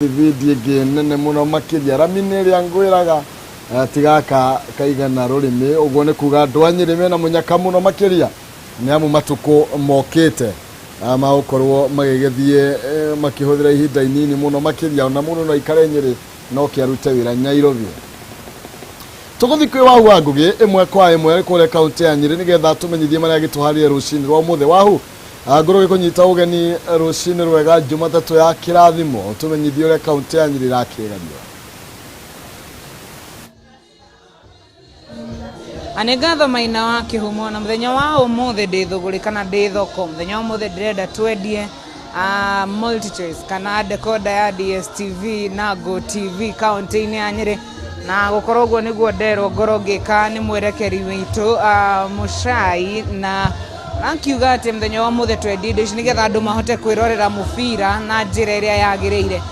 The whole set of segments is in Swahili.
video nene muno makiria ramineri angwiraga tigaka kaigana rurimi ugo ne kuga ndwanyire mena munyaka muno makiria ni amu matuko mokete ama ukorwo magegethie makihuthira ihinda inini muno makiria ona muno no ikarenyire no kiarute wira Nairobi tuguthikwe wa ngugi imwe kwa imwe kule kaunti ya Nyeri nigetha tumenyithie maria gituharie rucini rwa muthe wahu ngoro gikunyita ugeni rucini rwega Jumatatu ya kirathimo tumenyithie ure kaunti ya Nyeri rakigania Anegatho maina wa kihumo na muthenya wa umuthe ndithuguri kana ndithoko muthenya wa umuthe ndirenda twendie multi choice kana decoder ya DSTV na Go TV kaunti-ini ya Nyeri na gukorwo guo niguo nderwo ngoro ngika ni mwerekeri witu Muchai na akiuga ati muthenya wa umuthe twendie indo ici nigetha andu mahote kwirorera mubira na njira iria yagiriire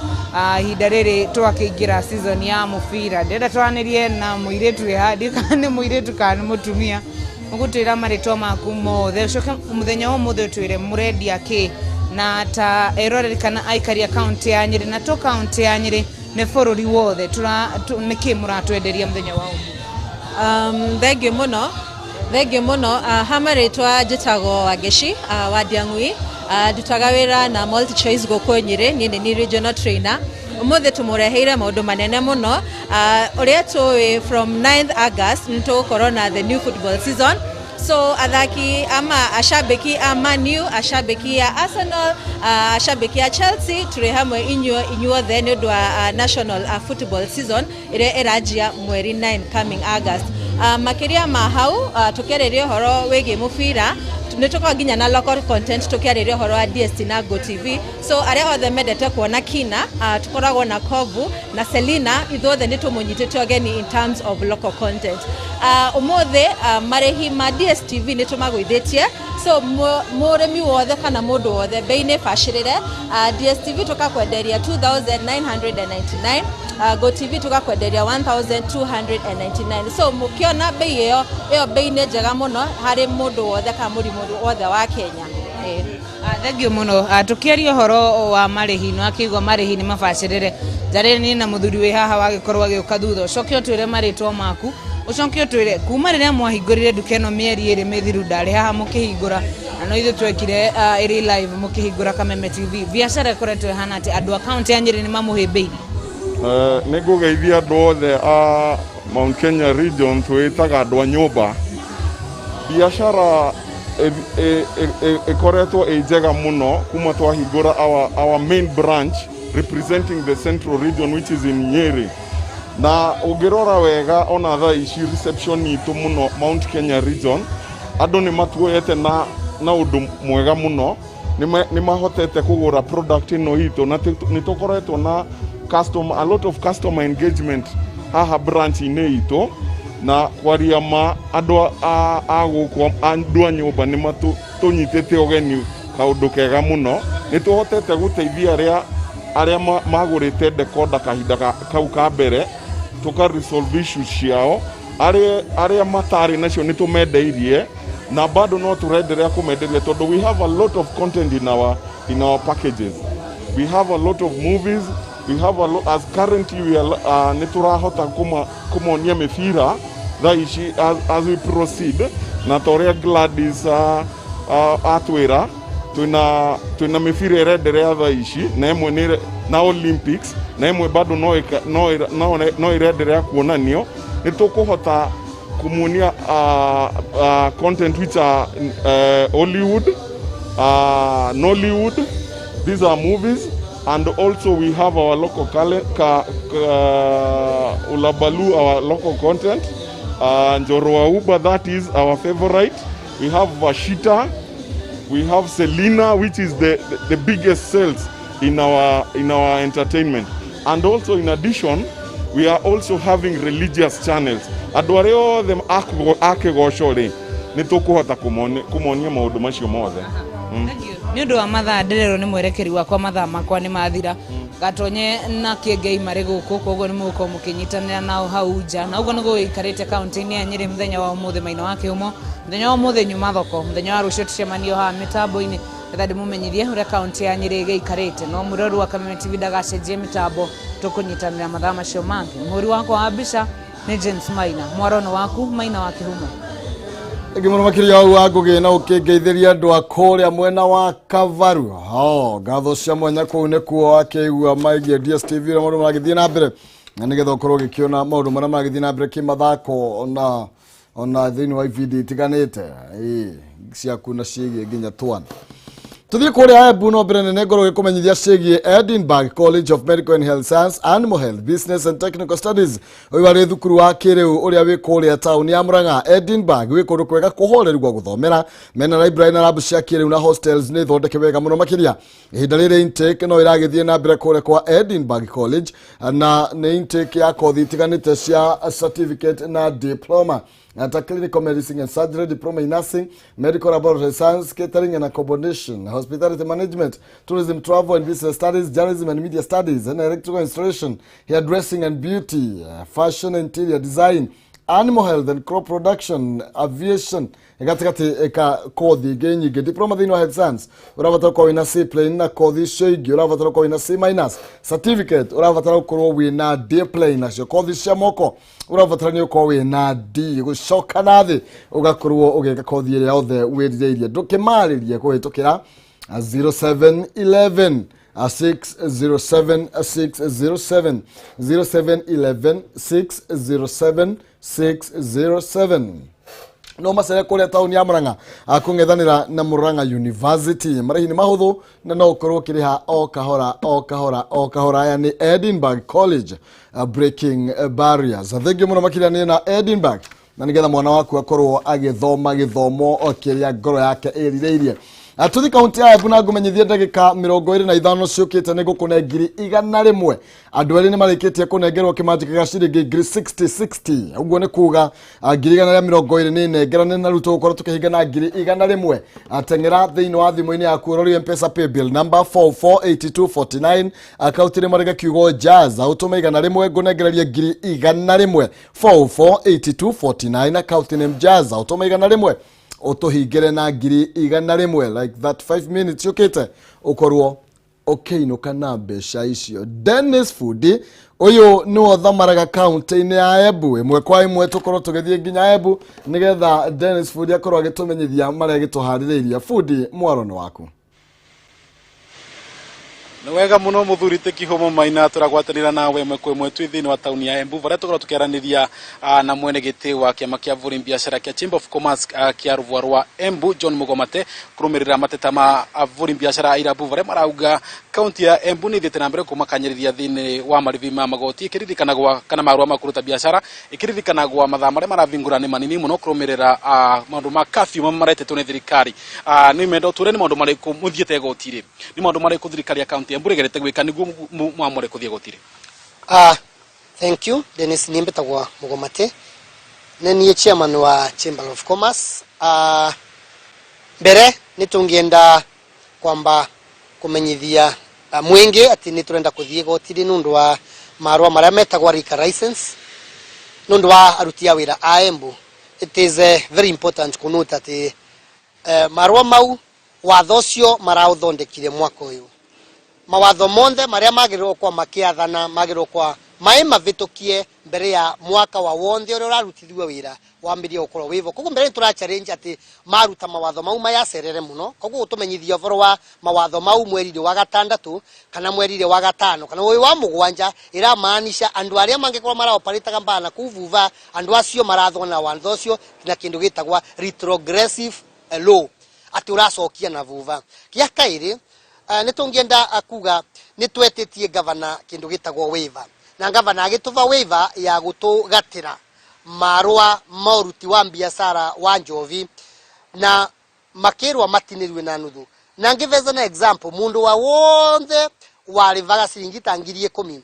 ihinda riri twakiingira season ya mubira ndenda twanirie na muiritu hadi kana muiritu kana mutumia mugutira maritwa maku mothe coke muthenya wa umuthe twire murendia ki na ta eroreri kana aikari account ya Nyeri na to account ya Nyeri ne forori wothe niki muratwenderia muthenya wa umuthe Thengio muno hamaritwa njitagwo Wageshi wa Diang'ui ndutaga wira na multi choice guku Nyeri ni regional trainer umuthe tumureheire maundu manene muno uria tuwi from 9th August nitugukorwo na the new football season so athaki ama ashabiki Man U ashabiki ya Arsenal ashabiki ya Chelsea turi hamwe inyuothe ni undu wa national football season ire irajia mweri 9 coming August makiria mahau tukiariria horo wigi mubira nituko nginya na local content tukiariria horo wa DST na Go TV so aria othe mendete kuona kina tukoragwo na Kovu na Selina ithuothe nitumunyitite ogeni in terms of local content umuthe marehi ma DSTV nitumagwithitie so muremi wothe kana mundu wothe beine bashirire DSTV tukakwenderia 2999 Go TV tukakwenderia 1299 so mukiona bei iyo bei ne njega muno hari mundu wothe ka murimu wothe wa Kenya thengio muno tukiaria horo wa marihi no akigwa marihi ni mabashirire jare ni na muthuri we haha wagikorwo agiuka thutha coke twire maritwa maku ucoke twire kuma riria mwahingurire dukeno mieri iri mithiru ndari haha mukihingura na no ithu twekire iri live mukihingura Kameme TV biashara koretwe hana ati andu account ya Nyeri ni mamuhimbeiri nigugeithia andu othe Mount Kenya region twitaga andu a nyumba biashara ikoretwo njega muno kuma twahingura our main branch representing the central region which is in Nyeri na ugirora wega ona tha ici reception itu muno Mount Kenya region andu ni matuoyete na undu mwega muno ni mahotete kugura product ino itu na nitukoretwo na a lot of customer engagement haha branch ine itu na kwaria ma andu aguko andu anyumba ni matunyitete ogeni kaundu kega muno nituhotete guteithia aria magurite decoder kahinda kau ka mbere tuka resolve issues ciao aria matari nacio nitumendeirie na bado no turenderea kumenderia tondu we have a lot of content in our packages. We have a lot of movies. We have a lot, as currently we are niturahota kumonia mifira thaici as we proceed na toria Gladys atwira tuna mifira irenderea thaici na imwe na Olympics na imwe bado no irenderea kuonanio nitukuhota kumunia content which are Hollywood Nollywood. These are movies. And also we have our local Ulabalu, our local content. Njoroa Uba, that is our favorite. We have Vashita. We have Selina, which is the biggest sales in our entertainment. And also in addition, we are also having religious channels. Adwareo them akegoshore. Nitukuhota kumonia maundu macio mothe. Thank you. Ni undu wa mathaa nderero ni mwerekeri wakwa mathaa makwa ni mathira gatonye na kiengei mari guku koguo ni muko mukinyitanira nao hau nja na uguo ni guikarite kaunti-ini ya Nyeri muthenya wa umuthe maina wa kiumo muthenya wa umuthe nyuma thoko muthenya wa rucio tucemanio ha mitambo-ini getha ndimumenyithie uria kaunti ya Nyeri ikarite no muroru wa Kameme TV ndagacenjie mitambo tukunyitanira mathaa macio mangi. Muhuri wakwa wa mbica ni James Maina, mwarono waku Maina wa Kihumo. Gimono makiria wa gugina ukingeithiria andu akuria mwena wa Kavaru. Gatho cia mwanya kuu ne kuo akeigua maigie DSTV na mundu magithie na mbere. Na nigetha ukorwo gikiona maundu maria magithie na mbere kimathako ona thini wa video tiganite cia kuna cigie nginya twana. Tuthie kuria Embu no mbere nene ngoro gikumenyithia cigie Edinburgh College of Medical and Health Science, Animal Health, Business and Technical Studies. Uyu wari thukuru wa kiriu uria wi kuria town ya Murang'a. Edinburgh wi kundu kwega kuhoreru gwa guthomera, mena library na lab cia kiriu na hostels ni thondeke wega muno makiria. Ihinda riri intake no iragithie na mbere kuria kwa Edinburgh College na ni intake ya kothi tiganite cia certificate na diploma. Ata clinical medicine and surgery, diploma in nursing, medical laboratory science, catering and accommodation, hospitality management, tourism, travel and business studies, journalism and media studies, and electrical installation, hairdressing and beauty, fashion and interior design, animal health and crop production, aviation. Igatikati eka kothi genyi ge diploma thini wa health science uravatara kwa wina C plane na kothi shoigi uravatara kwa wina C minus certificate uravatara kwa wina D plane na kothi cia moko uravatara ni kwa wina D gucoka nathi ugakorwo ugeka kothi ire yothe wirireirie ndukimaririe kuhitukira 0711 607 607 0711 607 607. No masere kuria town ya Murang'a akungethanira na Murang'a University marihini mahuthu na no ukorwo kiriha o kahora yani Edinburgh College breaking barriers. Thank you muno makiria ni na Edinburgh na nigetha mwana waku akorwo agithoma githomo okiria ngoro yake irireirie. Atuthi kaunti ya Embu na ngumenyithie ndagika 25 ciukite ni gukune ngiri 100. Andu eri ni marikitie kunengerwo kimanjika ga ciringi ngiri 60 uguo ni kuga ngiri 120 ni nengerane na ruto ukorwo tukihinga na ngiri 100. Atengera thiini wa thimu-ini yaku urori M-Pesa paybill number 448249 account ni marega kiugo jazz utume 100 ngunengereria ngiri 100 448249 account ni jazz utume 100 otohigere na ngiri 100 like that 5 minutes yukite ukorwo okiinuka na mbeca icio. Dennis Fudi uyu no thamaraga county ni ya Embu imwe kwa imwe tukorwo tugithie nginya Embu nigetha Dennis Fudi akorwo agitumenyithia maria gituhaririria. Fudi mwarono waku Nwega muno muthurite Kihumo Maina turagwatanira nawe mwe kwa mwe twithini wa town ya Embu bara tukorwo tukiaraniria na mwene giti wa kiama kia vuri biashara kia Chamber of Commerce kia Ruvaro wa Embu John Mugomate kurumirira mateta ma vuri biashara ira Embu bara marauga county ya Embu ni thite na mbere kumakanyiriria thini wa marivi ma magoti ikirikanagwa kana marua makuruta biashara ikirikanagwa mathaa maria maravingura ni manini muno kurumirira maundu ma curfew maretetwo ni thirikari. Ni mendo tureni maundu mariku muthiete gotire ni maundu mariku thirikari ya county Embu regerete gwika niguo mwamore kuthie gotire. Thank you Dennis Nimbetagwa Mugomate ni chairman wa Chamber of Commerce. Mbere nitungienda kwamba kumenyithia mwenge ati niturenda kuthie gotire nundu wa marua maria metagwa rika license nundu wa aruti a wira a Embu. It is very important kunote ati marua mau watho cio marauthondekire mwaka uyu. Mawatho monthe maria magirwo kwa makiathana magirwo kwa mai mavitukie mbere ya mwaka wa wonthe uria urarutithwa wira wambirie ukorwo wivo. Koguo mbere tura challenge ati maruta mawatho mau mayacerere muno. Koguo utumenyithia voro wa mawatho mau mweri wa gatandatu kana mweri wa gatano kana wa mugwanja ira maanisha andu aria mangikorwo mara operate mbana kuvuva andu acio marathona watho ucio na kindu gitagwa retrogressive law ati uracokia na vuva. Kia kairi nitungienda akuga nitwetetie governor kindu gitagwo waiver na governor agituva waiver ya gutugatira marua maruti wa biashara wa njovi na makirwa matinirwe na nuthu. Na ngiveza na example mundu wa wonde walivaga ciringi ta ngiri 10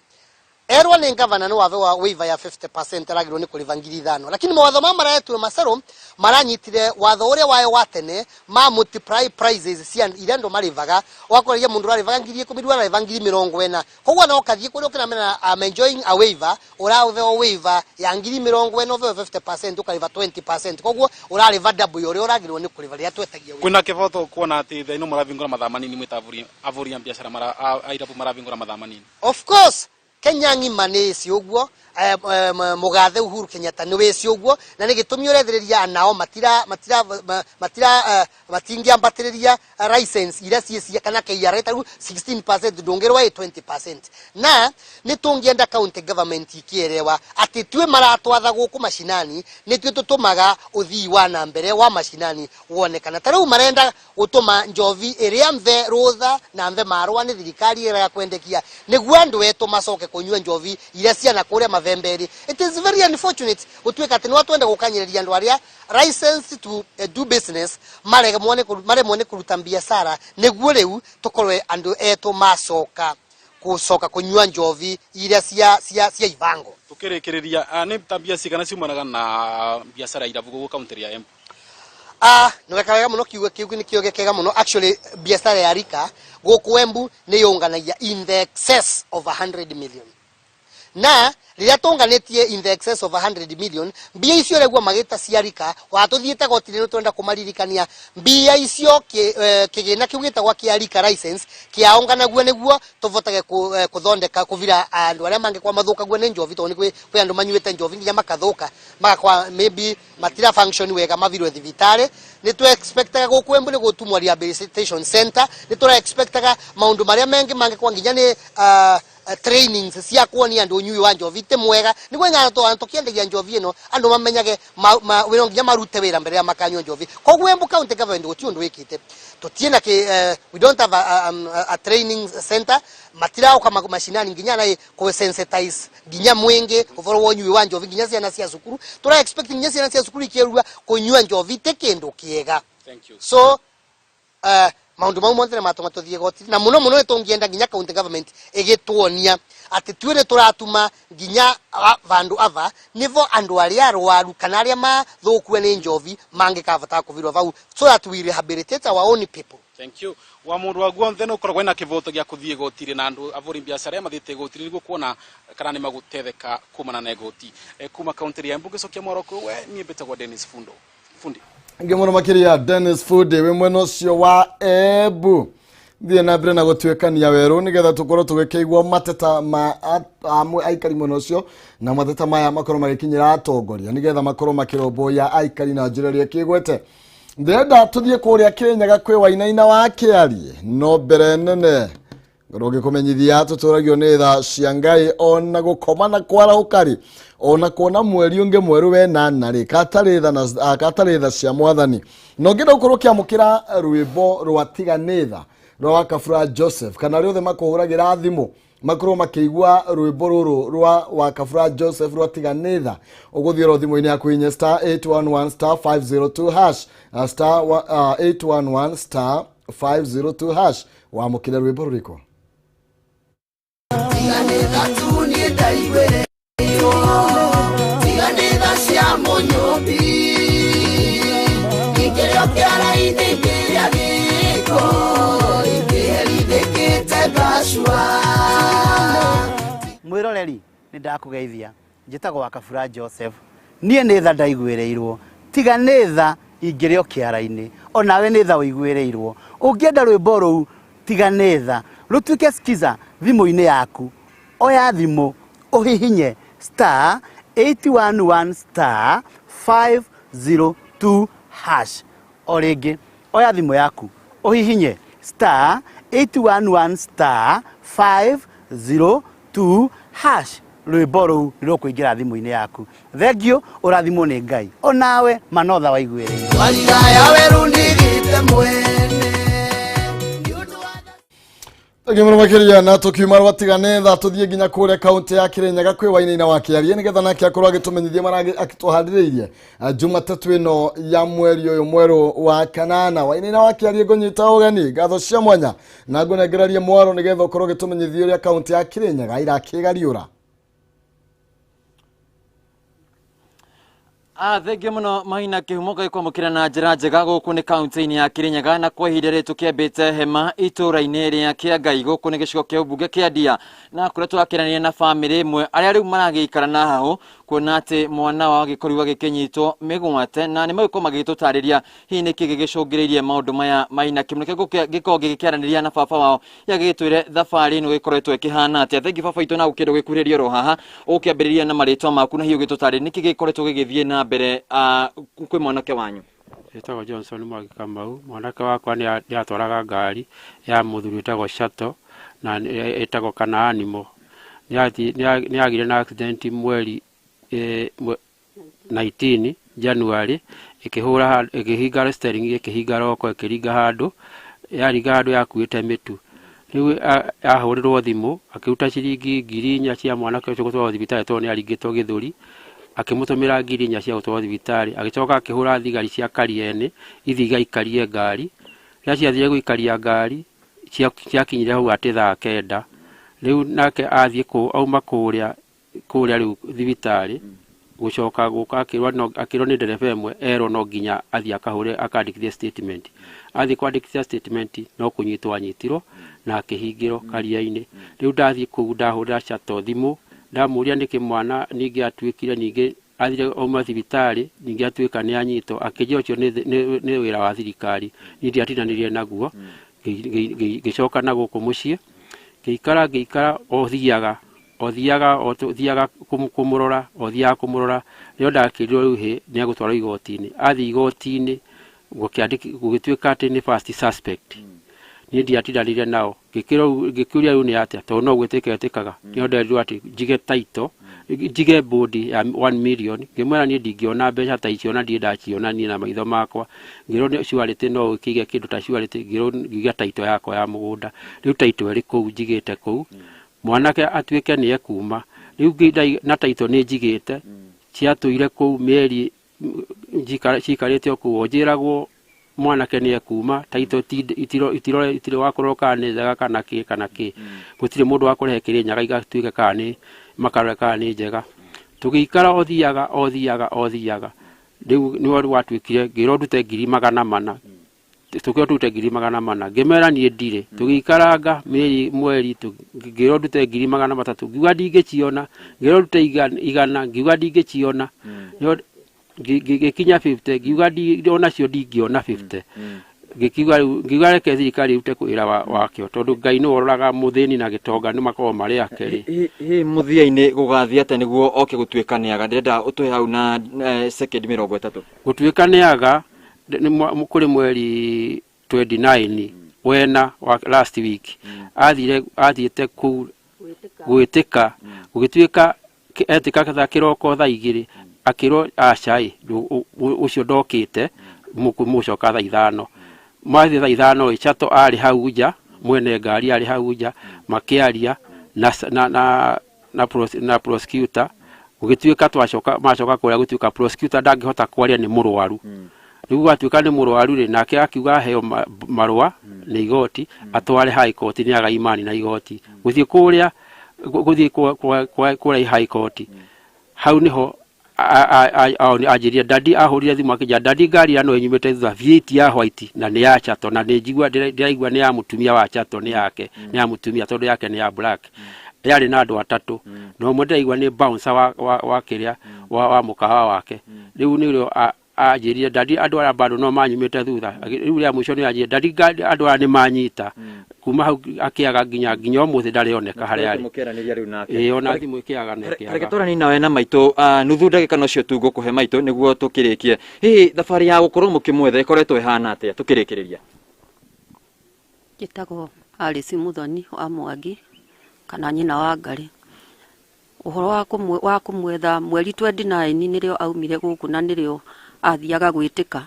erwa ni governor no wave wa waiver ya 50% aragirwo ni kuliva ngiri 5 lakini mawatho mamaretwo masaro maranyitire watho uria wayo watene ma multiply prices cia irendo marivaga wakoreria mundu arivaga ngiri 10 arivaga ngiri 40 kogwa no kathie kuri ukinamena I'm enjoying a waiver urawe waiver ya ngiri 40 over 50% ukaliva 20% kogwa uraliva double uri uragirwo ni kuliva ria twetagia kwina kiboto kuona ati thaino maravingura mathamanini mwitavuri avuri biashara mara airapu maravingura mathamanini of course Kenya ngima ni cio guo mugathe Uhuru Kenyatta ni we cio guo na ni gitumi urethiriria nao matingia mbatiriria license ira cie kana KRA taru 16% ndungirwa 20% na ni tungienda county government ikierewa ati twe maratwatha guku mashinani ni twe tutumaga uthii wa na mbere wa mashinani wonekana taru marenda gutuma njovi iria mve rutha na mve marwa ni thirikari ira ya kwendekia niguo andu wetu macoke kunyua njovi ira ciana kuria mavemberi. It is very unfortunate utweka ati no twende gukanyireria andu aria license to do business mare mwone kuruta biashara niguo riu tukorwe andu etu macoka kunyua njovi ira cia ivango tukirikiria ni tabia cigana ciumanaga na biashara iravu guku county ya Embu. No wega muno kiugo ni kiugo kega muno actually biashara ya rika guku Embu ni yonganagia in the excess of 100 million na riria tonganetie in the excess of 100 million mbia icio regwa magita ciarika watuthiete gotire no twenda kumaririkania mbia icio kigina kiugita gwa kiarika license kiaongana guo niguo tuvotage kuthondeka kuvira andu aria mange kwa mathuka guo ni njovi to ni kwi andu manyuite njovi nginya makathuka kwa maybe matira function wega mavirwe thivitare ni tu expectaga guku Embu ni gutumwa rehabilitation center ni tu expectaga maundu maria mange kwa nginya ni trainings cia kuonia andu nyui wa njovi te mwega niguo ngana to anto kiendegia njovi ino andu mamenyage wino nginya marute wira mbere ya makanywa njovi kogwo Embu county government guti undu wikite tutiena we don't have a training center matira kama mashinani nginya na ko sensitize nginya mwenge uvoro wonyui wa njovi nginya ciana cia cukuru tura expecting nginya ciana cia cukuru ikierua kunyua njovi te kindu kiega. Thank you. So maundu mau monthe matonga tuthie goti na muno ni tungienda nginya county government igituonia ati twire turatuma nginya vandu ava nivo andu aria arwaru kana aria mathukue ni njovi mangikavata kuvirwa vau so that we rehabilitate our own people. Thank you. Wa mundu wa guonthe no koragwa na kivoto gia kuthie gotire na andu avuri biashara mathite gotire niguo kuona kana ni magutetheka kumana na goti kuma county ya Embu gicokia moroko we ni betagwa Dennis Fundi ngemono makiria Dennis Fundi we mweno cio wa Embu thie na mbere na gutwekania weru nigetha tukorwo tugikeigwa mateta ma amwe aikari mweno cio na mateta maya makorwo magikinyira atongoria nigetha makorwo makiromboya aikari na njira kigwete ndenda tuthie kuria Kenya kwi wainaina wa kiarie no mbere nene roge kumenyithia tuturagio ni tha cia Ngai ona gukomana kwara ukari ona kuona mweri unge mweru we nana ri katari tha cia mwathani no ngenda ukorwo kiamukira rwimbo rwa tiganitha rwa Kabura Joseph kana riothe makuhuragira thimu makorwo makiigua rwimbo ruru rwa Kabura Joseph rwa tiganitha uguthira thimu-ini yaku inye *811*502# *811*502# wamukira rwimbo ruriko tiganitha tu ni ndaigwere tiganitha cia munyobi ikirio kiara-ini kiria giko ikiherithikite gacua mwiroreri ni ndakugeithia njitagwo Kabura Joseph nie ni tha ndaigwireirwo tiganitha ingirio kiara-ini onawe ni tha uigwireirwo ungienda rwimbo ruu tiganitha rutwike skiza thimu-ini yaku oya thimu uhihinye *811*502# oringi oya thimu yaku uhihinye *811*502# rwimbo ruu nirukuingira thimu-ini yaku thengio urathimwo ni Ngai onawe manotha waigwire walidaya weru ndigite mwene Ngemono makiria na tukiuma rwatiganetha tuthie nginya kuria county ya Kirinyaga kwi wainaina wa kiarie nigetha nake akorwo agitumenyithia maragi akituhandiririe Jumatatu ino ya mweri uyu mweru wa kanana wainaina wa kiarie ngonyita ugeni gatho cia mwanya na ngunengerarie mwaro nigetha ukorwo agitumenyithia uria county ya Kirinyaga irakigariura Thengi muno Maina kihumo kwamukira na njira njega guku ni kaunti-ini ya Kirinyaga na kwa ihinda ritu kiambite hema itura-ini ria Kiangai guku ni gicigo kia ubunge kia Ndia na kuria twakiranire na family imwe aria riu maragikara na hau kuona ati mwana wao gikoriwa gikinyitwo migwate na ni magiko magitutariria hi niki gigicungiririe maundu maya Maina kimuno giko gikiaraniria na baba wao yagitwire thabari ino gikoretwo ikihana ati thengi baba itu na ukindo gikuriria ro haha ukiambiriria na maritwa maku na hi ugitutariria niki gikoretwo gigithie na mbere kwi mwanake wanyu. Etagwo Johnson Mwagikamau, mwanake wakwa ni atwaraga ngari ya muthuri etagwo Shato na etagwo Kanaanimo. Ni agire na accident mweri 19 January ikihinga steering ikihinga roko ikiringa handu yaringa handu yakuite mitu. Riu ahurirwo thimu akiruta ciringi 4,000 cia mwanake ucio gutwara thibitari to ni aringitwo githuri akimutumira 4,000 cia gutwara thibitari agicoka akihura thigari cia Kariene ithiga ikarie ngari ria ciathire guikaria ngari ciakinyire hau ati thaa 9 riu nake athie auma kuria riu thibitari gucoka guka akirwo ni ndereba imwe ero no nginya athie akahure akandikithia statement athie kwandikithia statement no kunyitwo anyitirwo na akihingirwo Karia-ini riu ndathie kuu ndahurira Shato thimu ndamuria niki mwana ningi atwikire ningi athire auma thibitari ningi atwika ni anyito akije ucio ni wira wa thirikari nindi atinanirie naguo gicoka na guku mucie giikara othiaga kumurora rio ndakirirwo riu hi ni agutwarwo igoti-ini athi igoti-ini gugitwika ati ni first suspect nindi atinanirie nao gikiuria riu ni atia to no gwitikaga nio nderirwo ati njige title njige bodi ya 1 million ngimwera ni ndingiona mbeca ta icio na ndaciona ni na maitho makwa ngiro ni ciwarite no ukige kindu ta ciwarite ngiro ngiga title yakwa ya mugunda riu title eri kuu njigite kuu mwanake atwike ni ekuma riu na title ni njigite ciatuire kuu mieri cikarite kuu njiragwo mwanake ni ekuma title itiro wakoroka ni njega kana ki gutire mundu wakurehe Kirinyaga igatwike kani makareka ni njega tugikara othiaga riu ni wari watwikire ngiro ndute 400 tukio tute 400 ngimera ni ndire tugikaranga mweri ngiro ndute 300 ngiuga ndingiciona ngiro ndute igana ngiuga ndingiciona gikinya 50 ngiuga ndiona cio ndingiona 50 ngiuga reke thirikari rute kwira wakio tondu Ngai ni wororaga muthini na gitonga ni makorwo mari akeri muthia-ini gugathia ate niguo oke gutwikaniaga ndirenda utwe hau na second 30 gutwikaniaga kuri mweri 29 wena last week athiete ku gwitika gugitwika etika katha kiroko thaa 2 akiro acai ucio ndokite mucoka thaa 5 mwathi thaa 5 Shato ari hau nja mwene ngari ari hau nja makiaria na prosecutor gugitwika macoka kuria gutwika prosecutor ndangihota kwaria ni murwaru riu atwika ni murwaru ri nake akiuga heo marua ni igoti atware high court ni aga imani na igoti guthie kuria high court hau niho ajiria dadi ahurire thimu akija dadi ngari ano enyumite thutha V8 ya white na ni ya Shato na ni njigua ndiraigua ni ya mutumia wa Shato ni yake ni ya mutumia tondu yake ni ya black yari na andu atatu no mwe ndiraigua ni bouncer wa kiria wa mukawa wake riu ni rio ajiria dadi andu ara bado no manyumite thutha riu ria mwisho ni ajiria dadi andu ara ni manyita kuma hau akiaga nginya umuthi ndarioneka haria ari ona thimu ikiaga nekiaga regetorani nawe na maitu nuthu ndagika no cio tu ngukuhe maitu niguo tukirikie hihi thabari ya gukorwo mukimwetha ikoretwo ihana atia tukirikiriria gitagwo Alice Muthoni wa Mwangi kana nyina wa Ngari uhoro wa kumwetha mweri 29 nirio aumire guku na nirio athiaga gwitika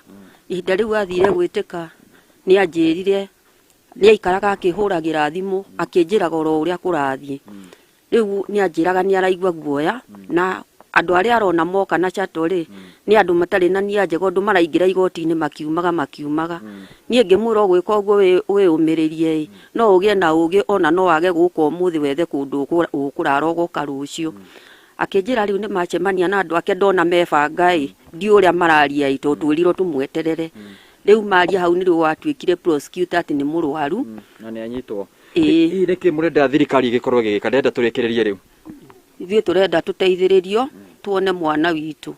ihinda riu athire gwitika ni anjirire ni aikaraga akihuragira thimu akinjiraga oro uria kurathie riu ni anjiraga ni araigua guoya na andu aria arona moka na Shato ri ni andu matari na nia njego andu maraingira igoti-ini makiumaga nie ngimwira gwika uguo we umiririe no ugie na ugi ona no wage guka umuthi wethe kundu ukurara ugoka rucio akinjira riu ni macemania na andu ake ndona mebanga ndi uria mararia ito twiriro tumweterere riu maria hau ni riu watwikire prosecutor ati ni murwaru na ni anyitwo reke murenda thirikari igikorwo gigika ndenda turekererie riu ithuĩ turenda tuteithĩrĩrio tuone mwana witu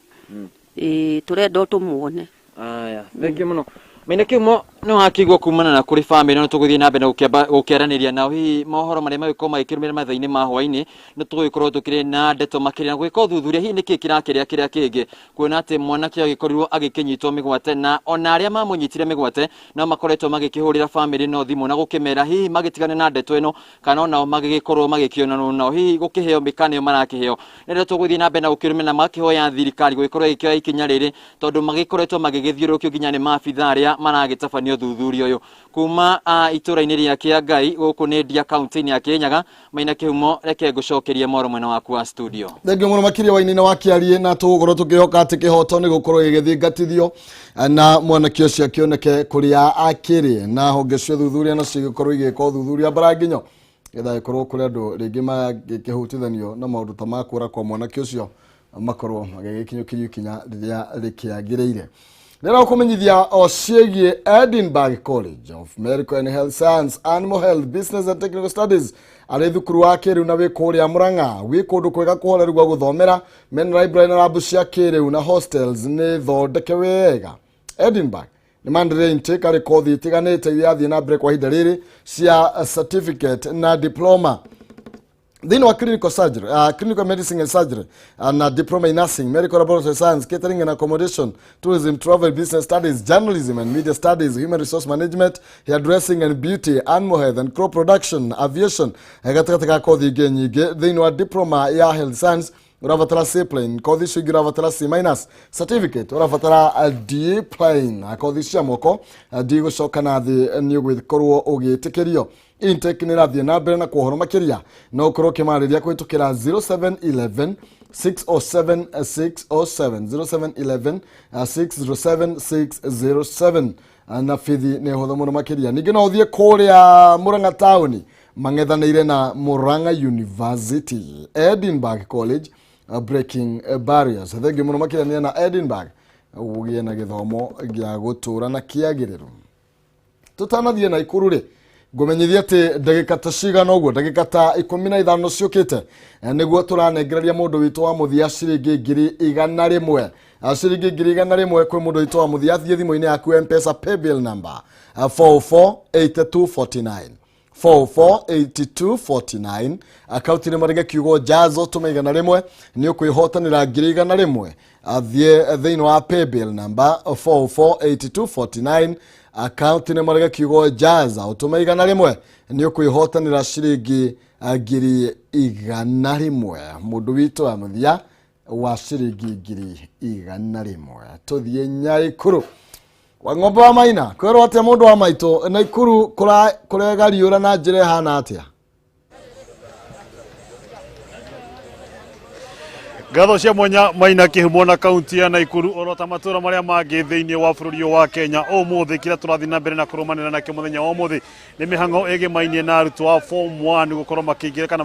turenda tumuone aya thengi muno Maina kiumo no hakigwo kumana na kuri family no tuguthie na mbere gukiaraniria nao hi mohoro maria magiko magikirumira mathaini ma hwaini no tugikorwo tukire na ndeto makiri na gwika uthuthuria hi niki kirakiria kiria kingi kuona ati mwana kia gikorirwo agikinyitwo migwate na ona aria mamunyitire migwate no makoretwo magikihurira family no thimu na gukimera hi magitigane na ndeto ino kana ona magigikorwo magikiona no hi gukiheo mikanio marakiheo nende tuguthie na mbere na gukirumira na makihoya thirikari gwikorwo ikioya ikinya riri tondu magikoretwo magigithiurukio ginya ni maabitha aria maragitabanio thuthuria uyu kuma itura-ini ria Kiangai guku ni Ndia county ya Kirinyaga Maina kiumo reke ngucokerie moro mwena waku wa studio thengio muno makiria waini wa Kiarie na tugoro tukihoka ati kihoto ni gukorwo igithingatithio na mwanake ucio akioneke kuria akiri na honge cio thuthuria na cigikorwo igiko thuthuria baranginyo getha ikorwo kuri andu ringi magikihutithanio na maundu ta makura kwa mwanake ucio makorwo magigikinyukirio kinya riria rikiagiriire Nera kumenyithia osiegie Edinburgh College of Medical and Health Science, Animal Health, Business and Technical Studies ari thukuru wa kiriu na wikuria Murang'a wikundu kwega kuhoreru gwa guthomera men library na lab cia kiriu na hostels ni thondeke wega Edinburgh ni mandire intake ari kothi itiganite iria thie na mbere kwa ihinda riri cia certificate na diploma Then wa clinical surgery, clinical medicine and surgery, and diploma in nursing, medical laboratory science, catering and accommodation, tourism, travel, business studies, journalism and media studies, human resource management, hairdressing and beauty, animal health and crop production, aviation. Katika kothi nyingi. Then wa diploma ya health science, uravatara C plane, kothi cio uravatara C minus, certificate uravatara D plane, kothi cia moko, D gucoka na thi ni gwitkorwo ugitikirio. Intake ni rathie na mbere na kuhoro makiria no korwo kimariria kwitukira 0711 607 607 0711 607 607 na fithi ni hotho muno makiria ningi no uthie kuria Murang'a town mang'ethanire na Murang'a University Edinburgh College breaking barriers thegi muno makiria ni na Edinburgh ugie na githomo gia gutura na kiagiriru tutanathie na ikururi Gomenyithia ati ndagika ta cigana uguo ndagika ta 15 ciukite niguo turanengeraria mundu witu wa muthia ciringi 100 ciringi 100 kwi mundu witu wa muthia thie thimu-ini yaku M-Pesa paybill number 448249 448249 account ni marige kiugo jazo tuma 100 ni ukwihotanira 100 athie thiini wa paybill number 448249 account ni marega kiugo jaza utuma 100 ni ukwihotanira ciringi 100 mundu witu wa muthia wa ciringi 100 tuthie Nyaikuru wa ng'ombe wa Maina kwero ate mundu wa maito na Ikuru kurega riura na njire hana atia Gatho cia mwanya Maina kihumo na kaunti ya Naikuru orota matura maria mangi thiini wa bururi wa Kenya umuthi kira turathi na mbere na kurumanira na muthenya wa umuthi ni mihango ege mainie na arutu wa form 1 gukorwo makiingira kana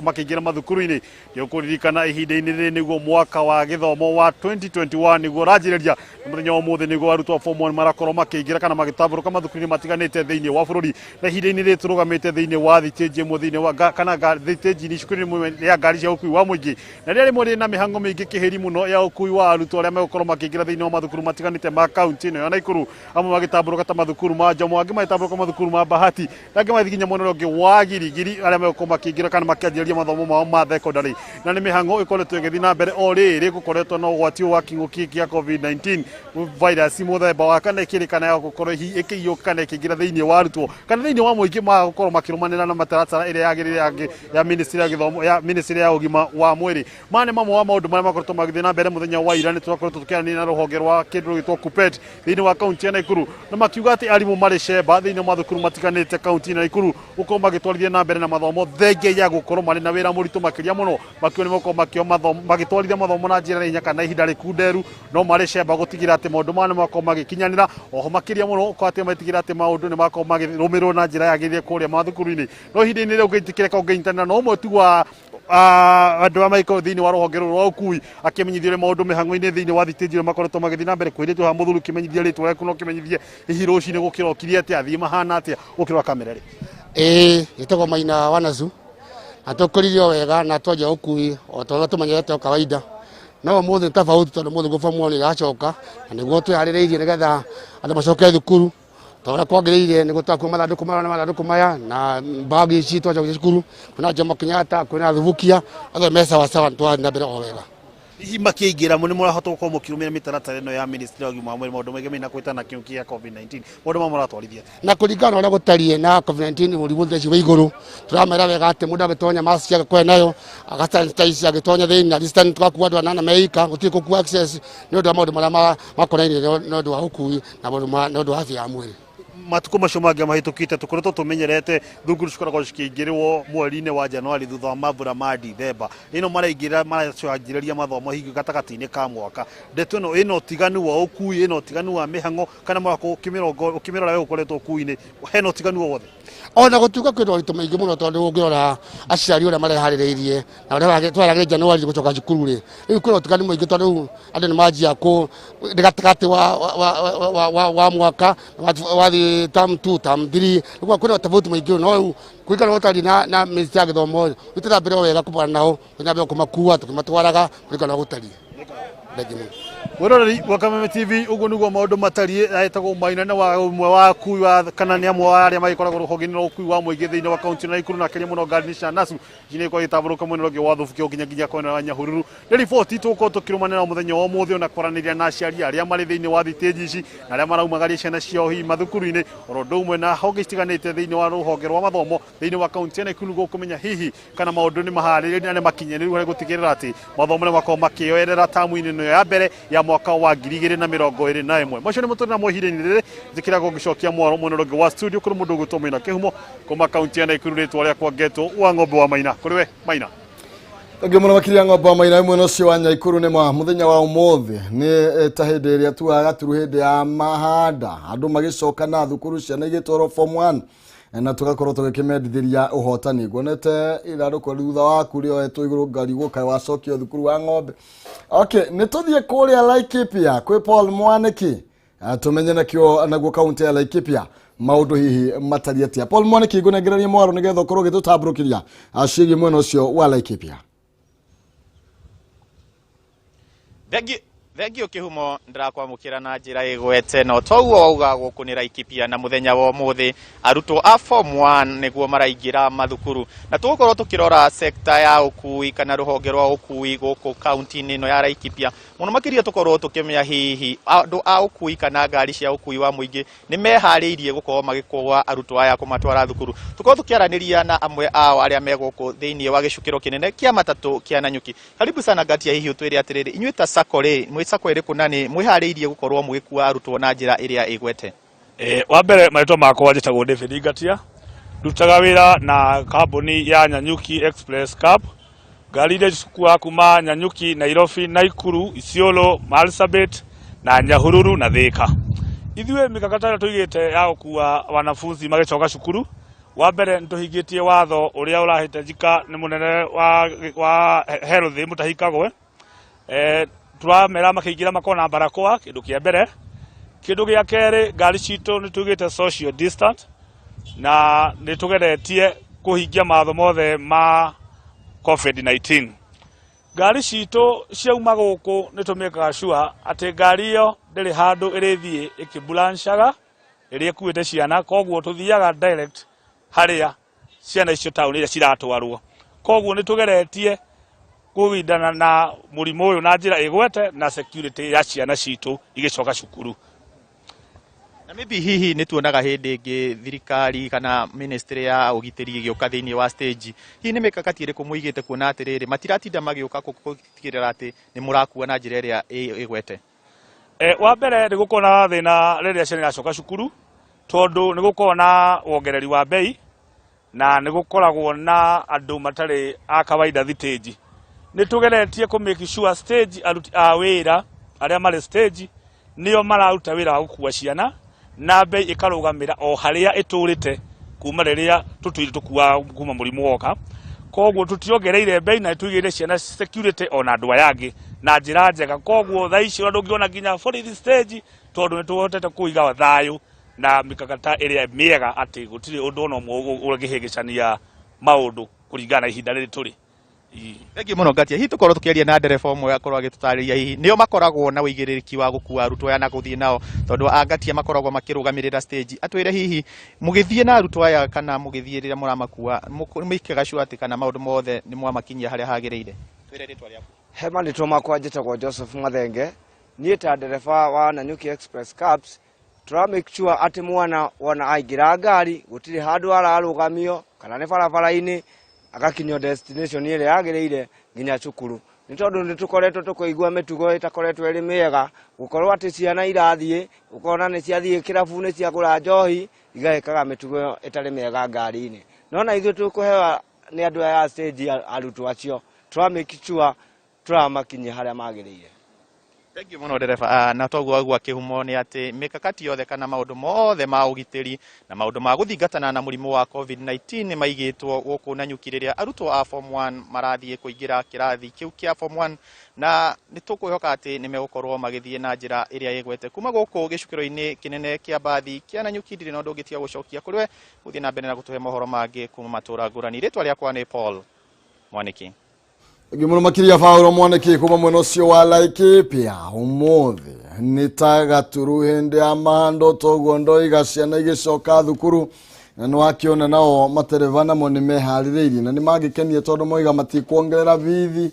makiingira mathukuru-ini ndio kuririkana ihinda-ini riri niguo mwaka wa githomo wa 2021 niguo ranjiriria muthenya wa umuthi niguo arutu wa form 1 marakorwo makiingira kana magitamburuka mathukuru-ini matiganite thiini wa bururi na ihinda-ini riri turugamite thiini wa thiteji imwe thiini wa kana thiteji ni cukuru imwe ya ngari cia ukui wa muingi na riri muri na mihango mingi kiheri muno ya ukui wa arutu aria megukorwo makiingira thiini wa mathukuru matiganite ma kaunti ino ya Naikuru amwe magitamburuka ta mathukuru ma Jomo angi magitamburuka mathukuru ma Bahati nangi mathikinya mwena ungi wa Girigiri aria megukorwo makiingira kana makianjiria mathomo mao ma secondary na ni mihango ikoretwo igithi na mbere o riri gukoretwo no gwati wa king'uki kia COVID-19 virus muthemba wa kana ikirikana ya gukorwo ikiyuka kana ikiingira thiini wa arutu kana thiini wa muingi ma gukorwo makirumanira na mataratara iria yagirire ya ministry ya githomo ya ministry ya ugima wa mwiri mane mamwe wa maundu maria makoretwo magithii na mbere muthenya wa ira ni twakoretwo tukiarania na ruhonge rwa kindu gitwo Kupet thiini wa kaunti ya Naikuru na makiuga ati arimu mari cemba thiini wa mathukuru matiganite kaunti ya Naikuru uko magitwarithia na mbere na mathomo thenge ya gukorwo mari na wira muritu makiria muno makio ni mako makio mathomo magitwarithia mathomo na njira inya kana ihinda rikunderu no mari cemba gutigira ati maundu mane mako magikinyanira oho makiria muno ko ati matigira ati maundu ni mako magirumirwo na njira yagirire kuria mathukuru-ini no ihinda-ini riu gitikire ka unginyitana no mwe tu wa andu a maiko thini wa ruhonge rwa ukui akimenyithia maundu mihango-ini thini wa thitĩnji makoretwo magĩthiĩ na mbere kwĩrĩtwo ha mũthuri kimenyithia rĩtwa rĩaku no kimenyithie hihi rũcinĩ gũkĩrokire atĩa athiĩ mahana atĩa gũkĩrora kamera rĩ gĩtagwo Maina Wanazu atũkũririo wega na twanja ukui o tondũ tũmenyerete o kawaida no mũthĩ tofauti tondũ mũthĩ gũbamwo nĩ iracoka na nĩguo twĩharĩrĩirie nĩgetha andũ macoke thukuru tondũ kwagĩrĩire nĩguo twakuo mathandũkũ maya na mbagi ici twacokia cukuru kwĩna Jomo Kenyatta kwĩna Thubukia othe me sawasawa nĩtwathi na mbere o wega. Hihi makĩingĩra nĩ mũrahota gũkorwo mũkĩrũmĩrĩra mĩtaratara ĩno ya ministry wa ũgima wa mwĩrĩ maũndũ maingĩ mena kwĩtana kĩng'ũki gĩa COVID-19 maũndũ mamwe mũratwarithia na kũringana na ũrĩa gũtariĩ na COVID-19 mũrimũ theci wĩ igũrũ tũramera wega atĩ mũndũ agĩtonya mask agĩkorwo nayo agasanitize agĩtonya thĩinĩ na distance tũgakua andũ anana meika gũtirĩ gũkua access nĩ ũndũ wa maũndũ marĩa makonainie nĩ ũndũ wa ũkui na nĩ ũndũ wa afya ya mwĩrĩ. Matukũ macio mangĩ mahĩtũkĩte tũkoretwo tũmenyerete thukuru cikoragwo cikĩingĩrĩrwo mweri-inĩ wa Januari thutha wa mambura ma Dithemba ĩno maraingĩra maracanjĩrĩria mathomo hihi gatagatĩ-inĩ ka mwaka ndeto ĩno ĩna ũtiganu wa ũkui ĩna ũtiganu wa mĩhang'o kana mwaka ũkĩmĩrora we ũkoretwo ũkui-inĩ hena ũtiganu o wothe ona gũtuĩka kwĩna ũritũ maingĩ mũno tondũ ũngĩrora aciari ũrĩa mareharĩrĩirie na ũrĩa twaragĩre Januari gũcoka cukuru rĩ rĩu kwĩna ũtiganu mũingĩ tondũ andũ nĩ manjia gatagatĩ wa mwaka wathi term 2 term 3 nĩguo kwĩna tofauti mũingĩ no rĩu kũringana na ũtari na ministry ya gĩthomo nĩtũrambĩre wega kũbana nao tũnyambĩre kũmakua tũkĩmatwaraga kũringana na gũtari. Mwĩroreri wa Kameme TV ũguo nĩguo maũndũ matariĩ etagwo Maina na wa ũmwe wa akui wa kana nĩ amwe wa arĩa magĩkoragwo rũhonge-inĩ rwa ũkui wa mũingĩ thĩinĩ wa kaunti na Ikuru na kĩrĩa mũno ngari cia nasu nĩ kwa gĩtabũrũka mwena ũngĩ wa Thũbũkia nginya kwena wa Nyahururu nĩ riboti tũgũkorwo tũkĩrũmanĩra mũthenya wa ũmũthĩ na kwaranĩria na aciari arĩa marĩ thĩinĩ wa thitĩnji ici na arĩa maraumagaria ciana ciao hihi mathukuru-inĩ oro ũndũ ũmwe na honge citiganĩte thĩinĩ wa rũhonge rwa mathomo thĩinĩ wa kaunti ya Ikuru gũkũmenya hihi kana maũndũ nĩ maharĩrĩrie na nĩ makinyanĩru harĩ gũtigĩrĩra atĩ mathomo nĩ makorwo makĩoerera tamu-inĩ ĩno ya mbere ya mwaka wa 2021 macio nĩ mũtũrĩ na mwehirinĩ rĩrĩ njĩkĩraga gũcokia mwaro mwena ũngĩ wa studio kũrĩ mũndũ ũgwĩtwo Maina Kĩhumo kuma kaunti ya Ikuru rĩtwa rĩakwa ngetwo wa ng'ombe wa Maina kũrĩ we Maina. Thangi mũno makĩria ng'ombe wa Maina mwena ũcio wa Nyahururu nĩ mũthenya wa ũmũthĩ nĩ ta hĩndĩ ĩrĩa tuaga turu hĩndĩ ya mahanda andũ magĩcoka na thukuru ciana igĩtwarwo form 1 na tũgakorwo tũgĩkĩmendithĩria ũhotani nguonete ithandũkũ thutha waku rĩoetwo igũrũ ngari gũka wacokio thukuru wa ng'ombe. Okay, nĩ tũthiĩ kũrĩa Laikipia kwĩ Paul Mwaniki tũmenye nakĩo naguo kaunti ya Laikipia maũndũ hihi matariĩ atĩa. Paul Mwaniki ngũnengereria mwaro nĩgetha ũkorwo ũgĩtũtambũrũkĩria ciĩgiĩ mwena ũcio wa Laikipia. Thengio Kĩhumo ndĩrakwamũkĩra na njĩra ĩgwete no toguo wauga gũkũ nĩ Laikipia na mũthenya wa ũmũthĩ arutwo a form 1 nĩguo maraingĩra mathukuru na tũgũkorwo tũkĩrora sekta ya ũkui kana rũhonge rwa ũkui gũkũ kaunti-inĩ ĩno ya Laikipia mũno makĩria tũkorwo tũkĩmenya hihi andũ a ũkui kana ngari cia ũkui wa mũingĩ nĩ meharĩirie gũkorwo magĩkũa arutwo aya kũmatwara thukuru. Tũkorwo tũkĩaranĩria na amwe ao arĩa me gũkũ thĩinĩ wa gĩcukĩro kĩnene kĩa matatũ kĩa Nanyuki. Karibu sana Gatia, hihi ũtwĩre atĩrĩrĩ inyuĩ ta sacco rĩ sacco ĩrĩkũ na nĩ mwĩharĩirie gũkorwo mũgĩkua arutwo na njĩra ĩrĩa ĩgwete? Wa mbere marĩtwa makwa njĩtagwo David Gatia ndutaga wĩra na kambuni ya Nanyuki Express Cab ngari iria cikuaga kuma Nanyuki, Nairobi, Naikuru, Isiolo, Marsabit na Nyahururu na Thika. Ithuĩ mikakati ĩrĩa tũigĩte ya gũkua wanafunzi magĩcoka cukuru wa mbere nĩtũhingĩtie watho ũrĩa ũrahitajika nĩ mũnene wa health Mutahi Kagwe. Turamera makĩingĩra makona barakoa kĩndũ kĩa mbere. Kĩndũ gĩa kerĩ ngari citũ nĩtugĩte social distance na nĩtũgeretie kũhingia matho mothe ma COVID-19. Ngari citũ ciauma gũkũ nĩtũmĩkaga sure atĩ ngari ĩyo ndĩrĩ handũ ĩrĩthiĩ ĩkĩbulanshaga ĩrĩa ĩkuĩte ciana, koguo tũthiaga direct harĩa ciana icio taũni iria ciratwarwo. Koguo nĩtũgeretie kũgindana na mũrimũ ũyũ na njĩra ĩgwete na security ya ciana citũ igĩcoka cukuru. Na maybe hihi nĩtuonaga hĩndĩ ĩngĩ thirikari kana ministry ya ũgitĩri ĩgĩũka thĩinĩ wa stage hihi nĩ mĩkakati ĩrĩkũ mũigĩte kuona atĩrĩrĩ matiratinda magĩũka gũtigĩrĩra atĩ nĩ mũrakua na njĩra ĩrĩa ĩgwete? Wa mbere nĩ gũkorwo na thĩna rĩrĩa ciana iracoka cukuru tondũ nĩ gũkorwo na wongereri wa bei na nĩ gũkoragwo na andũ matarĩ a kawaida thitĩnji. Nĩtũgeretie kũ make sure stage aruti a wĩra arĩa marĩ stage nĩo mararuta wĩra wa gũkua ciana na bei ĩkarũgamĩra o harĩa ĩtũrĩte kuma rĩrĩa tũtwire tũkua kuma mũrimũ woka. koguo tutiongereire bei na tuigire ciana security ona andu aya angi na njira njega koguo tha ici andu ngiona nginya for this stage tondu ni tuhotete kuiga thayu na mikakata iria miega ati gutiri undu ono urigihigicania maundu kuringana ihinda riri turi. Thengi muno Ngatia, hihi tukorwo tukiaria na ndereba umwe akorwo agitutariria hihi nio makoragwo na uigiriki wa gukua arutwo aya na guthie nao tondu Ngatia makoragwo makirugamirira stage atwire hihi mugithie na arutwo aya kana mugithie rira muramakua mwikaga sure ati kana maundu mothe ni mwamakinyia haria hagireire. Twire ritwa riaku. Hema nitwo makwa njitagwo Joseph Mathenge nie ta ndereba wa Nanyuki Express Cabs tura make sure ati mwana wona aingira ngari gutiri handu ararugamio kana ni barabara-ini agakinywa destination ile yagireire nginya cukuru ni tondu ni tukoretwo tukoigua mitugo itakoretwo iri miega gukorwo ati ciana irathie ukona ni ciathie kirabu-ini cia gura njohi igahekaga mitugo itari miega ngari-ini nona ithu tukuhewa ni andu aya stage arutwo acio tura make sure turamakinyia haria magireire. Thank you muno ndereba na toguo agwa kihumo ni ati mikakati yothe kana maundu mothe ma ugitiri na maundu ma guthingatana na murimu wa COVID-19 maigitwo guku Nanyuki riria arutwo a form 1 marathie kuingira kirathi kiu kia form 1 na nitukuhoka ati ni megukorwo magithie na njira iria yegwete kuma guku gicukiro-ini kinene kia bathi kia Nanyuki ndiri no ndungitia gucokia kuriwe guthie na mbere na gutuhe mohoro mangi kuma matura ngurani. Ritwa riakwa ni Paul Mwaniki. Gimuno makiria Paulo Mwaniki kuma mwena ucio wa Laikipia umuthi nita gaturu hindi ya mahando toguo ndoiga ciana igicoka thukuru na nwakiona nao matereva namo ni mehaririirie na ni magikenie tondu moiga matikuongerera bithi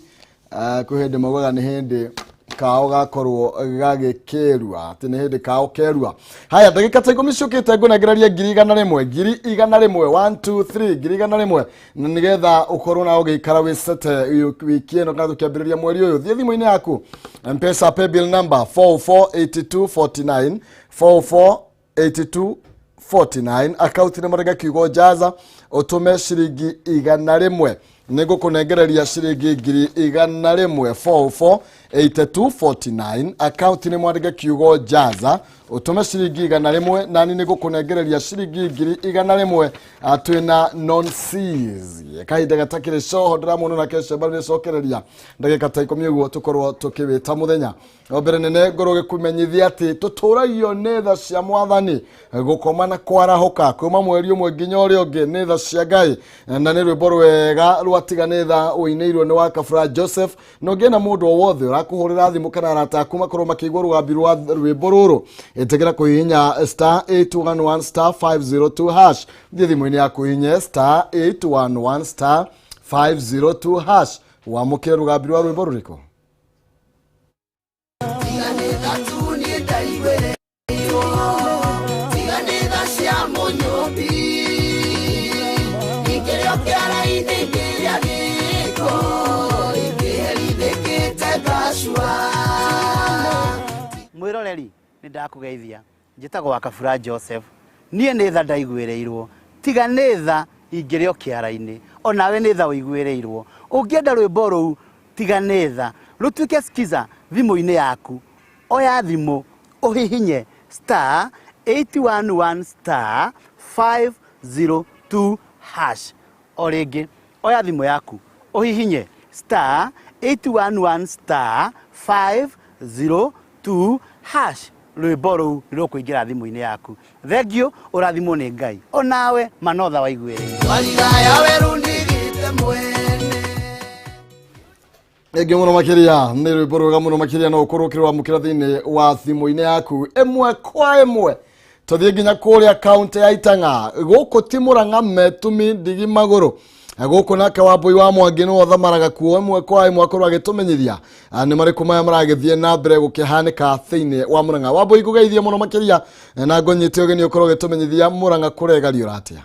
kuhende mogaga ni hindi kao gakorwo gagikerua ati ni hindi kao kerua. Haya ndagika ta 10 ciukite ngunagiraria 100,000 1 2 3 100,000 na nigetha ukorwo na ugiikara wisete wiki eno kana tukiambiriria mweri uyu thie thimu-ini yaku M-Pesa pay bill number 448249 448249 account ni marega kiugo jaza utume ciringi 100 nego kunengereria ciringi 100 448249 account ni mwarega kiugo jaza utume ciringi 100 nani nego kunengereria ciringi 100 atwina non seas kahinda gatakire coho ndiramuona na kesho bari nicokereria ndagika ta 10 uguo tukorwo tukiwita muthenya obere nene ngoro gikumenyithia ati tuturagio netha cia mwathani gukoma na kwarahoka kuma mweri umwe nginya uria ungi netha cia Ngai na ni rwimbo rwega rwatiga netha uineirwo ni wa Kafura Joseph no ngena mundu o wothe urakuhurira thimu kana arata kuma korwo makigwa rwambi rwa rwimbo ruru itegera kuhinya star 811 star 502 hash thie thimu-ini yaku hinye star 811 star 502 hash wamukire rwambi rwa rwimbo ruriko. Mwiroreri ni ndakugeithia njitagwo Kafura Joseph nie ni tha ndaiguireirwo tiga ni tha ingirio kiara-ini onawe ni tha uiguireirwo ungienda rwimbo ruu tiga ni tha rutuike skiza thimu-ini yaku oya thimu uhihinye star 811 star 502 hash oringi oya thimu yaku uhihinye star 811 star 502 hash rwimbo ruu nirukuingira thimu-ini yaku. Thengio urathimwo ni Ngai onawe manotha waiguire walidaya weru ndigite mwene ege muno makiria ni rwimbo rwega muno makiria no ukorwo kirwa mukira thini wa thimu-ini yaku emwe kwa emwe tuthie nginya kuria account ya Itanga guku timuranga metumi ndigi maguru guku nake wambui wa Mwangi no thamaraga kuo emwe kwa emwe akorwo agitumenyithia ni mariku maya maragithie na mbere gukihanika thiini wa Muranga wambui kugeithie muno makiria na ngonyite ugeni ukorwo agitumenyithia Muranga kuregario ratia.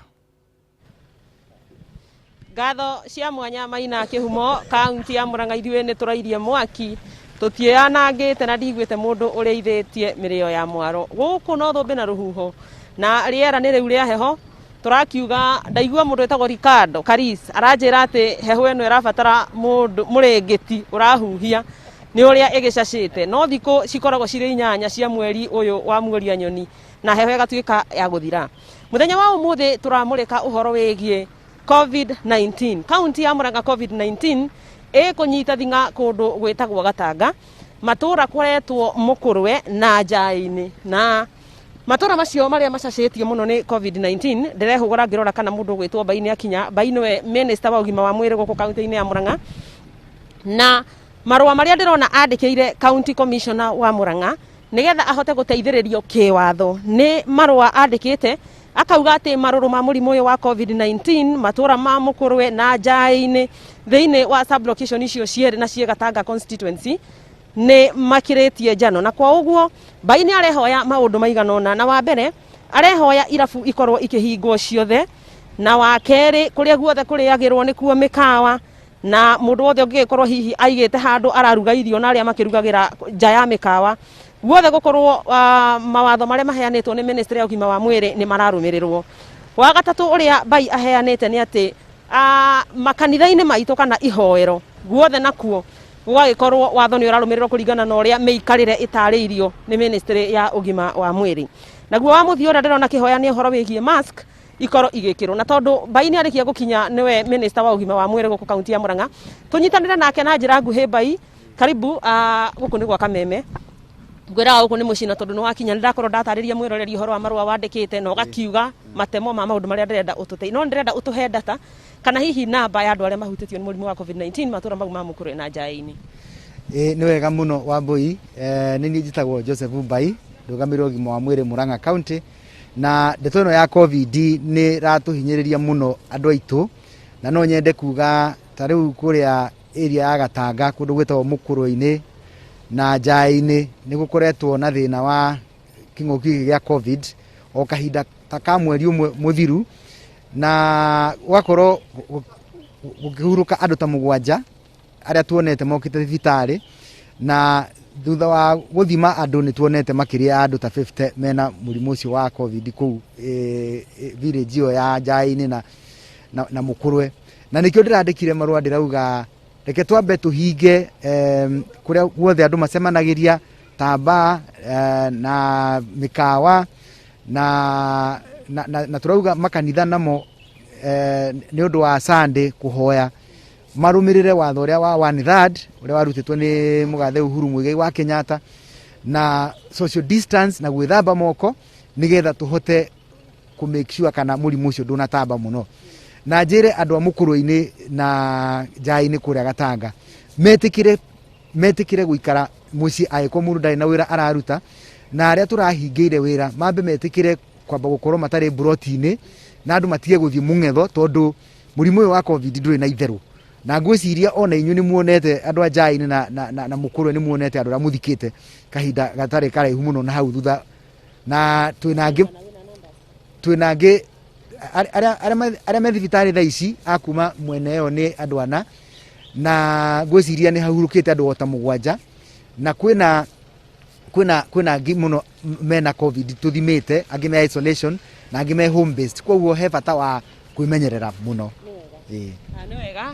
Ngatho cia mwanya maina kihumo kaunti ya Muranga ithuĩ nĩ tũrairie mwaki tũtianangĩte na ndigwĩte mũndũ ũrĩithĩtie mĩrĩo ya mwaro gũkũ no thũmbĩ na rũhuho na rĩera nĩ rĩu rĩa heho tũrakiuga ndaigua mũndũ wĩtagwo Ricardo Karis aranjĩra atĩ heho ĩno ĩrabatara mũndũ mũrĩngĩti ũrahuhia nĩ ũrĩa ĩgĩcacĩte no thikũ cikoragwo cirĩ 8 cia mweri ũyũ wa Mweri Nyoni na heho ĩgatuĩka ya gũthira. Mũthenya wa ũmũthĩ tũramũrĩka ũhoro wĩgiĩ COVID-19 kaunti ya Murang'a COVID-19 kunyita thinga kundu gwitagwo Gatanga matura kuretwo mukurwe na njaini na matura macio maria macacetie muno ni COVID-19 ndirehugura ngirora kana mundu gwitwo Baini akinya Baini we minister wa ugima wa mwiri guku kaunti-ini ya Murang'a na marua maria ndirona andikire county commissioner wa Murang'a nigetha ahote guteithiririo kiwatho ni marua andikite akauga ati maruru ma murimu uyu wa COVID-19 matura ma mukurwe na njaini thiini wa sublocation icio ciere na cie Gatanga constituency ni makiritie njano na kwa uguo Baini arehoya maundu maiganona na wa mbere arehoya irabu ikorwo ikihingwo ciothe na wa keri kuria guothe kuriagirwo ni kuo mikawa na mundu wothe ungikorwo hihi aigite handu araruga irio na aria makirugagira nja ya mikawa guothe gukorwo mawatho maria maheanitwo ni ministry ya ugima wa mwiri ni mararumirirwo. Wa gatatu uria Bai aheanite ni ati makanitha-ini maitu kana ihoero guothe nakuo gwagikorwo watho ni urarumirirwo kuringana na uria meikarire itariirio ni ministry ya ugima wa mwiri. Naguo wa muthiora ndirona kihoya ni uhoro wigie mask ikoro igikirwo na tondu Baini arikia gukinya niwe minister wa ugima wa mwiri guku kaunti ya Murang'a tunyitanire nake na njira nguhi Bai karibu guku ni gwa Kameme ngwira guku ni mucina tondu ni wakinya ndakorwo ndatariria mwiroreri uhoro wa marua wandikite no gakiuga matemo ma maundu maria ndirenda ututei no ndirenda utuhe data kana hihi namba ya andu aria mahutitio ni murimu wa COVID-19 matura mau ma mukurwe na njaini. Ni wega muno wa Mbui ni ni njitagwo Joseph Bai ndugamirwo ugima wa mwiri Murang'a county na ndeto ino ya COVID ni ratuhinyiriria muno andu aitu na no nyende kuga ta riu kuria area ya Gatanga kundu gwetwo Mukurwe-ini na njaini ni gukoretwo na thina wa king'uki gya COVID o kahinda ta ka mweri umwe muthiru na wakorwo gukihuruka andu ta 7 aria tuonete mokite thibitari na thutha wa guthima andu ni tuonete makiria andu ta 50 mena murimu ucio wa COVID ku village yo ya njaini na Mukurwe na nikio ndirandikire marua ndirauga reke twambe tuhinge kuria guothe andu macemanagiria tamba na mikawa na turauga makanitha namo ni undu wa Sunday kuhoya marumirire watho uria wa one third uria warutitwo ni mugathe Uhuru Muigai wa Kenyatta na social distance na gwithamba moko nigetha tuhote ku make sure kana murimu ucio ndunatamba muno na njire andu a Mukurwe-ini na njaini kuria Gatanga metikire guikara muci aiko mundu ndari na wira araruta na aria turahingiire wira mambe metikire kwamba gukorwo matari broti-ini na andu matige guthie mungetho tondu murimu uyu wa COVID nduri na itheru na ngwiciria ona inyu ni muonete andu a njaini na Mukurwe ni muonete andu ramuthikite kahinda gatari karaihu muno na hau thutha na twinangi aria me thibitari thaa ici akuma mwene yo ni andu ana na ngwiciria ni hahurukite andu ota 7 na kwina angi muno mena COVID tuthimite angi me isolation na angi me home based koguo he bata wa kwimenyerera muno. Ni wega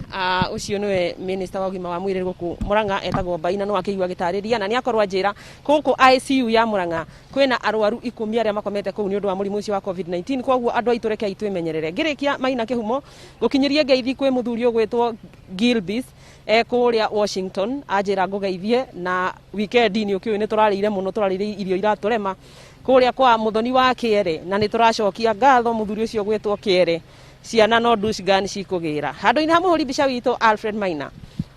ucio niwe minister wa ugima wa mwiri guku Murang'a etagwo Baina no akigwa gitariria na ni akorwa njira guku ICU ya Murang'a kwina arwaru 10 aria makomete kuu ni undu wa murimu ucio wa COVID-19 koguo andu aitu reke itwimenyerere ngirikia Maina Kihumo gukinyirie ngeithi kwi muthuri ugwitwo Gilbis kuria Washington ajira ngugeithie na weekend ni ukiu ni turarire muno turarire irio iraturema kuria kwa muthoni wa Kiere na ni turacokia ngatho muthuri ucio gwitwo Kiere ciana no douchegani cikugira handu-ini ha muhuri mbica witu Alfred Maina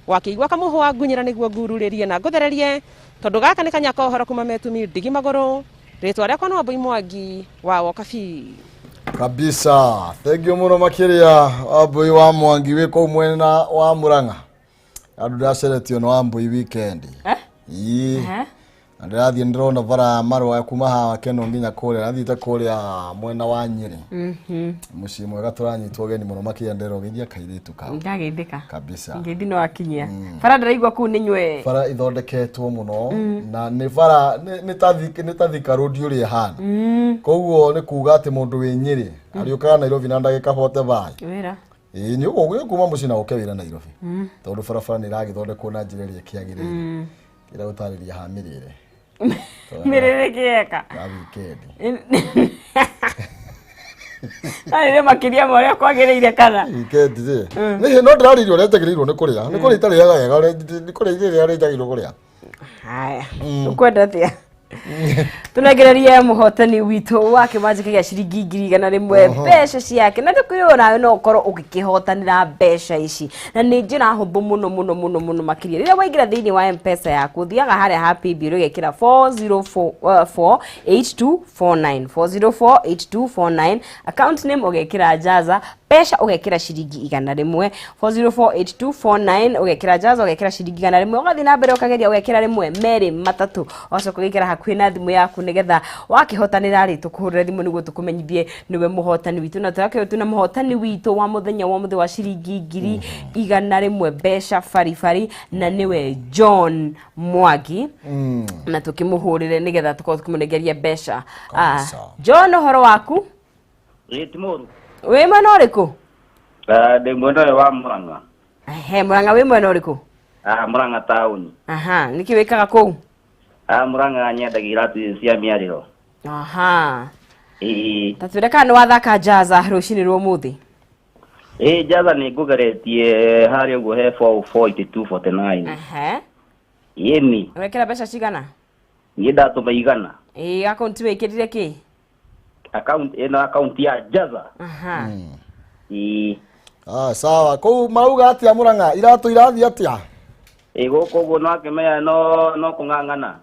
wakiigua kamuhwa ngunyira niguo ngururirie na nguthererie tondu gaka ni kanyaka uhoro kuma metumi ndigi maguru ritwa riakwa no Mbui Mwangi wa Wokabi kabisa. Thank you muno makiria Mbui wa Mwangi wiko mwena wa Murang'a andu ndaceretio no Mbui weekend ndirathie ndirona bara marwa kuma ha keno nginya kuria nathite kuria mwena wa Nyeri muci mwega turanyitwo geni muno makia ndero githia kairitu ka ndagithika kabisa ngithi no akinyia bara ndiraigwa ku ni nywe bara ithondeketwo muno na ni bara ni tathika road uri hana koguo ni kuga ati mundu wi Nyeri ariukaga Nairobi na ndagika 45 wira ni uguo kuma muci na uke wira Nairobi tondu bara ni ragithondekwo na njira ria kiagirire ira utariria ha mirire mirire kieka weekend Ai makiria moria kwagereire kana. Ikendire. Ni no ndararirio retegereirwo ni kuria. Ni kuria itariaga wega, ni kuria iria retegereirwo kuria. Haya. Ukwenda atia? Tunagereria muhotani witu wa kimanjika gya ciringi 100 mbeca ciake na tukwiro nawe no ukorwo ugikihotanira mbeca ici na ni njira huthu muno makiria rira waingira thiini wa M-Pesa yaku thiaga haria happy bill ugekira 4048249 4048249 account name ugekira Jaza pesha ugekira ciringi 100 4048249 ugekira Jaza ugekira ciringi 100 ugathi na mbere ukageria ugekira rimwe meri matatu ocoka ugekira hakuhi na thimu yaku nigetha wakihotanira ri tukuhurira thimu niguo tukumenyithie niwe muhotani witu na tuna muhotani witu wa muthenya wa ciringi 100 mbeca farifari na niwe John Mwangi na tukimuhurire nigetha tukorwo tukimunegeria mbeca. John, horo waku? Ritmoru. We mwena uriku? De mwena wa Murang'a. Murang'a we mwena uriku? Murang'a town. Niki wikaga kou? Murang'a nyendaga iratu cia miariro. Tatwire kana wathaka Jaza rucini rwo muthi? Jaza ni ngugeretie hari uguo he 44249. Yemi. Wekera mbeca cigana? Ni ndatuma igana. Account wikirire ki? Account ya Jaza. Sawa. Kou mauga atia Murang'a iratu irathi atia? Gũkũ ũguo no akĩmenya no kũng'ang'ana.